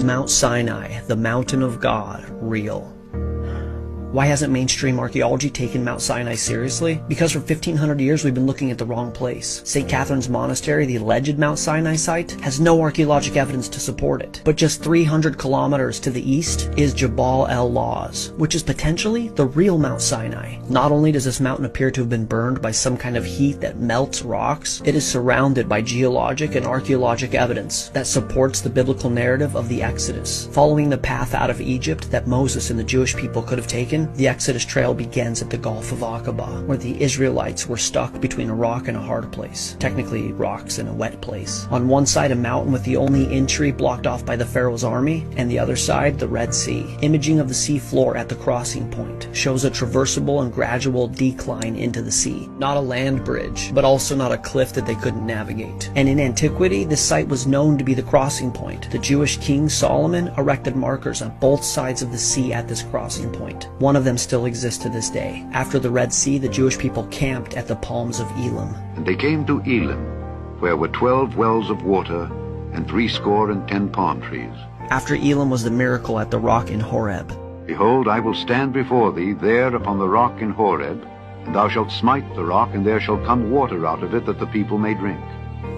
Mount Sinai, the mountain of God, real? Why hasn't mainstream archaeology taken Mount Sinai seriously? Because for 1500 years we've been looking at the wrong place. St. Catherine's Monastery, the alleged Mount Sinai site, has no archaeologic evidence to support it. But just 300 kilometers to the east is Jabal el-Lawz, which is potentially the real Mount Sinai. Not only does this mountain appear to have been burned by some kind of heat that melts rocks, it is surrounded by geologic and archaeologic evidence that supports the biblical narrative of the Exodus. Following the path out of Egypt that Moses and the Jewish people could have taken, the Exodus trail begins at the Gulf of Aqaba, where the Israelites were stuck between a rock and a hard place. Technically, rocks in a wet place. On one side, a mountain with the only entry blocked off by the Pharaoh's army, and the other side, the Red Sea. Imaging of the sea floor at the crossing point shows a traversable and gradual decline into the sea. Not a land bridge, but also not a cliff that they couldn't navigate. And in antiquity, this site was known to be the crossing point. The Jewish king Solomon erected markers on both sides of the sea at this crossing point. One of them still exists to this day. After the Red Sea, the Jewish people camped at the Palms of Elim. And they came to Elim, where were 12 wells of water, and 70 palm trees. After Elim was the miracle at the rock in Horeb. Behold, I will stand before thee there upon the rock in Horeb, and thou shalt smite the rock, and there shall come water out of it, that the people may drink.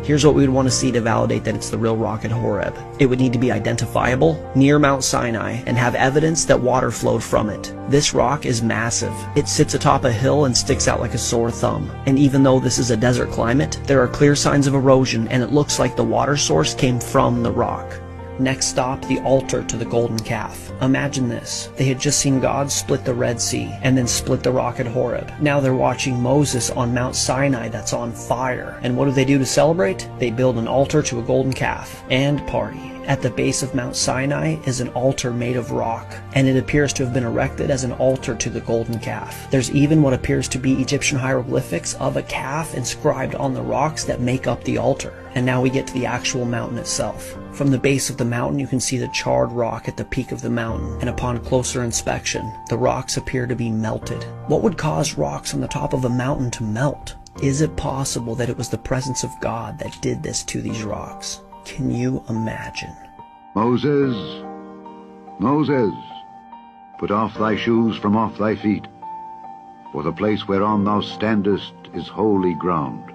Here's what we would want to see to validate that it's the real rock at Horeb. It would need to be identifiable, near Mount Sinai, and have evidence that water flowed from it. This rock is massive. It sits atop a hill and sticks out like a sore thumb. And even though this is a desert climate, there are clear signs of erosion, and it looks like the water source came from the rock. Next stop, the altar to the golden calf. Imagine this. They had just seen God split the Red Sea and then split the rock at Horeb. Now they're watching Moses on Mount Sinai that's on fire. And what do they do to celebrate? They build an altar to a golden calf and party. At the base of Mount Sinai is an altar made of rock, and it appears to have been erected as an altar to the golden calf. There's even what appears to be Egyptian hieroglyphics of a calf inscribed on the rocks that make up the altar. And now we get to the actual mountain itself. From the base of the mountain you can see the charred rock at the peak of the mountain, and upon closer inspection, the rocks appear to be melted. What would cause rocks on the top of a mountain to melt? Is it possible that it was the presence of God that did this to these rocks? Can you imagine? Moses, Moses, put off thy shoes from off thy feet, for the place whereon thou standest is holy ground.